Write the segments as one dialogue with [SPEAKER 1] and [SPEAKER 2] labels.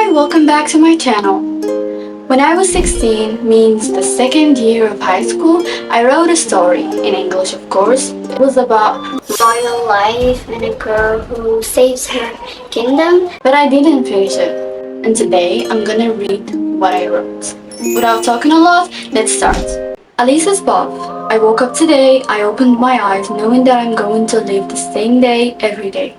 [SPEAKER 1] Hi, welcome back to my channel. When I was 16, means the second year of high school, I wrote a story, in English of course. It was about
[SPEAKER 2] royal life and a girl who saves her kingdom.
[SPEAKER 1] but I didn't finish it. And today, I'm gonna read what I wrote. Without talking a lot, let's start. Alisa's Bob. I woke up today, I opened my eyes knowing that I'm going to live the same day every day.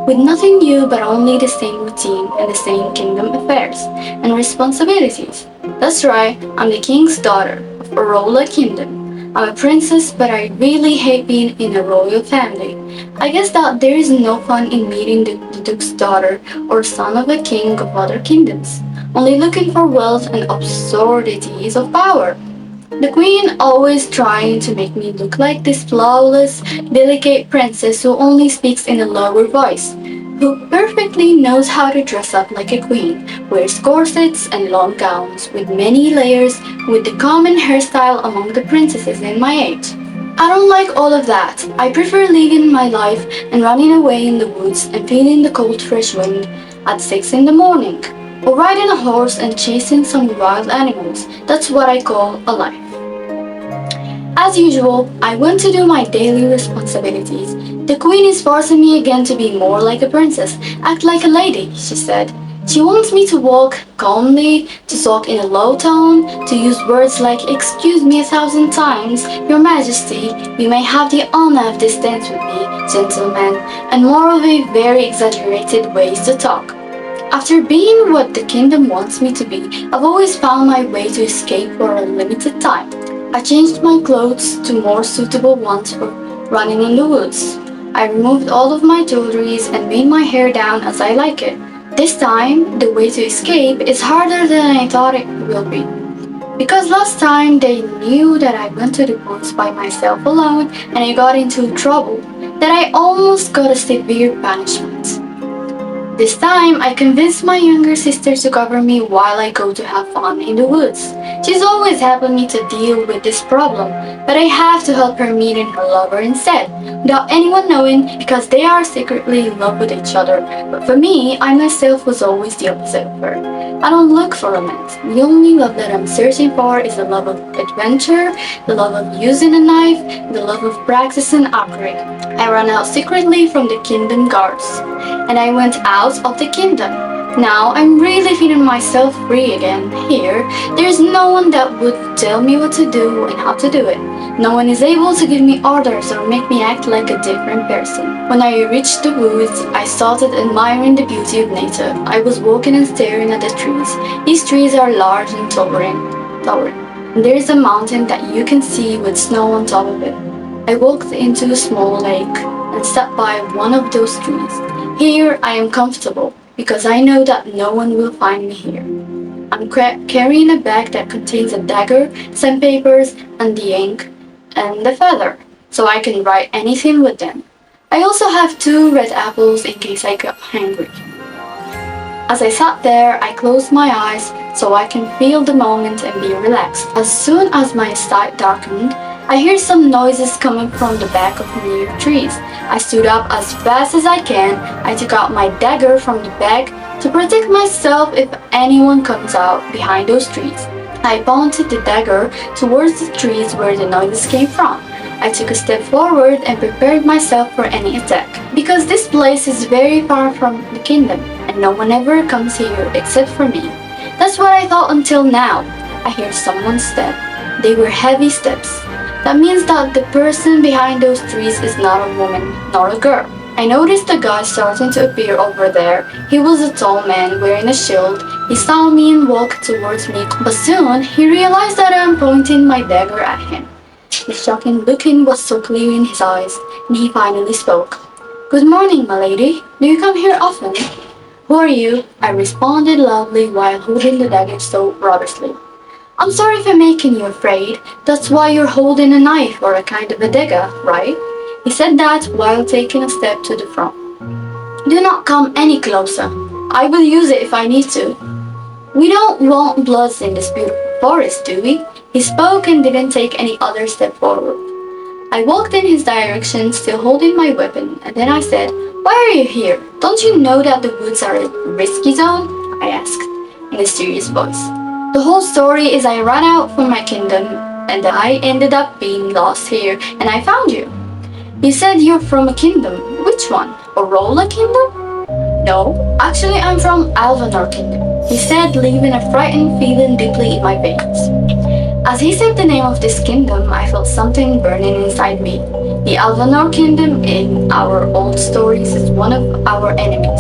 [SPEAKER 1] With nothing new but only the same routine and the same kingdom affairs and responsibilities. That's right, I'm the king's daughter of a royal kingdom. I'm a princess, but I really hate being in a royal family. I guess that there is no fun in meeting the duke's daughter or son of a king of other kingdoms, only looking for wealth and absurdities of power. The queen always trying to make me look like this flawless, delicate princess who only speaks in a lower voice, who perfectly knows how to dress up like a queen, wears corsets and long gowns with many layers, with the common hairstyle among the princesses in my age. I don't like all of that. I prefer living my life and running away in the woods and feeling the cold fresh wind at 6 in the morning, or riding a horse and chasing some wild animals. That's what I call a life. As usual, I went to do my daily responsibilities. The queen is forcing me again to be more like a princess, act like a lady, she said. She wants me to walk calmly, to talk in a low tone, to use words like "excuse me" 1,000 times, "Your Majesty, you may have the honor of this dance with me, gentlemen," and more of a very exaggerated ways to talk. After being what the kingdom wants me to be, I've always found my way to escape for a limited time. I changed my clothes to more suitable ones for running in the woods. I removed all of my jewelries and made my hair down as I like it. This time, the way to escape is harder than I thought it will be. Because last time they knew that I went to the woods by myself alone and I got into trouble, that I almost got a severe punishment. This time, I convinced my younger sister to cover me while I go to have fun in the woods. She's always helping me to deal with this problem, but I have to help her meeting her lover instead, without anyone knowing because they are secretly in love with each other. But for me, I myself was always the opposite of her. I don't look for romance. The only love that I'm searching for is the love of adventure, the love of using a knife, the love of practicing archery. I ran out secretly from the kingdom guards, and I went out of the kingdom. Now I'm really feeling myself free again. Here, there's no one that would tell me what to do and how to do it. No one is able to give me orders or make me act like a different person. When I reached the woods, I started admiring the beauty of nature. I was walking and staring at the trees. These trees are large and towering. And there is a mountain that you can see with snow on top of it. I walked into a small lake and sat by one of those trees. Here I am comfortable because I know that no one will find me here. I'm carrying a bag that contains a dagger, some papers, and the ink, and the feather, so I can write anything with them. I also have 2 red apples in case I get hungry. As I sat there, I closed my eyes so I can feel the moment and be relaxed. As soon as my sight darkened, I heard some noises coming from the back of near trees. I stood up as fast as I can. I took out my dagger from the bag to protect myself if anyone comes out behind those trees. I pointed the dagger towards the trees where the noises came from. I took a step forward and prepared myself for any attack. Because this place is very far from the kingdom, and no one ever comes here except for me. That's what I thought until now. I heard someone's step. They were heavy steps. That means that the person behind those trees is not a woman, nor a girl. I noticed a guy starting to appear over there. He was a tall man wearing a shield. He saw me and walked towards me, but soon he realized that I am pointing my dagger at him. The shocking look was so clear in his eyes, and he finally spoke. "Good morning, my lady. Do you come here often?" "Who are you?" I responded loudly while holding the dagger so robustly. "I'm sorry for making you afraid. That's why you're holding a knife or a kind of a dagger, right?" He said that while taking a step to the front. "Do not come any closer. I will use it if I need to. We don't want bloods in this beautiful forest, do we?" He spoke and didn't take any other step forward. I walked in his direction, still holding my weapon, and then I said, "Why are you here? Don't you know that the woods are a risky zone?" I asked. mysterious voice. The whole story is I ran out from my kingdom and I ended up being lost here and I found you. You said you're from a kingdom. Which one? Aurora Kingdom? No, actually I'm from Alvanor Kingdom. He said, leaving a frightened feeling deeply in my veins. As he said the name of this kingdom, I felt something burning inside me. The Alvanor Kingdom in our old stories is one of our enemies.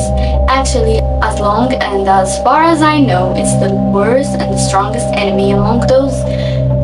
[SPEAKER 1] Actually, as long and as far as I know, it's the worst and the strongest enemy among those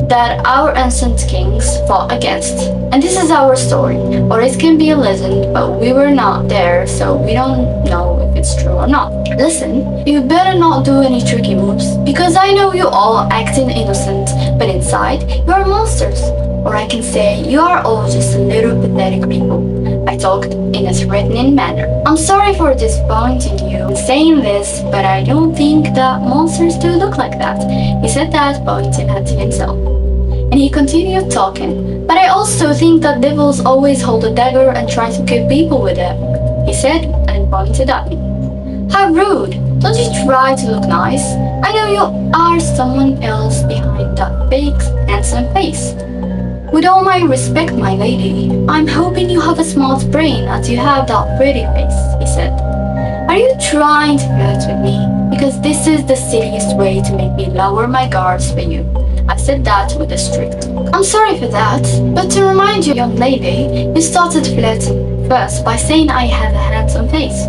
[SPEAKER 1] that our ancient kings fought against. And this is our story, or it can be a legend, but we were not there, so we don't know if it's true or not. Listen, you better not do any tricky moves, because I know you all acting innocent, but inside, you are monsters. Or I can say, you are all just little pathetic people. I talked in a threatening manner. I'm sorry for disappointing you in saying this, but I don't think that monsters do look like that. He said that, pointing at himself. And he continued talking. But I also think that devils always hold a dagger and try to kill people with it, he said and pointed at me. How rude! Don't you try to look nice? I know you are someone else behind that fake, handsome face. With all my respect, my lady, I'm hoping you have a smart brain as you have that pretty face, he said. Are you trying to flirt with me? Because this is the silliest way to make me lower my guards for you. I said that with a strict look. I'm sorry for that, but to remind you, young lady, you started flirting first by saying I have a handsome face.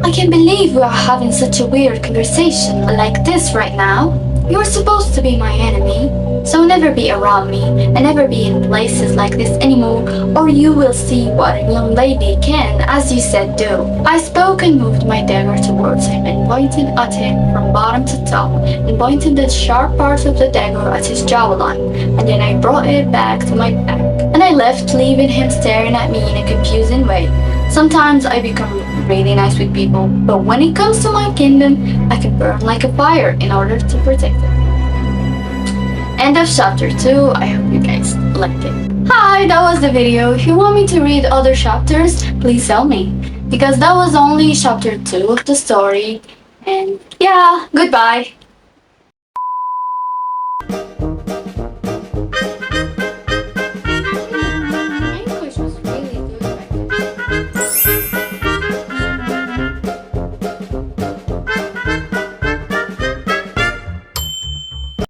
[SPEAKER 1] I can't believe we are having such a weird conversation like this right now. You're supposed to be my enemy, so never be around me and never be in places like this anymore, or you will see what a young lady can, as you said, do. I spoke and moved my dagger towards him and pointed at him from bottom to top and pointed the sharp part of the dagger at his jawline, and then I brought it back to my back. And I left, leaving him staring at me in a confusing way. Sometimes I become really nice with people, but when it comes to my kingdom, I can burn like a fire in order to protect it. End of chapter 2. I hope you guys liked it. Hi, that was the video. If you want me to read other chapters, please tell me, because that was only chapter 2 of the story. And yeah, goodbye.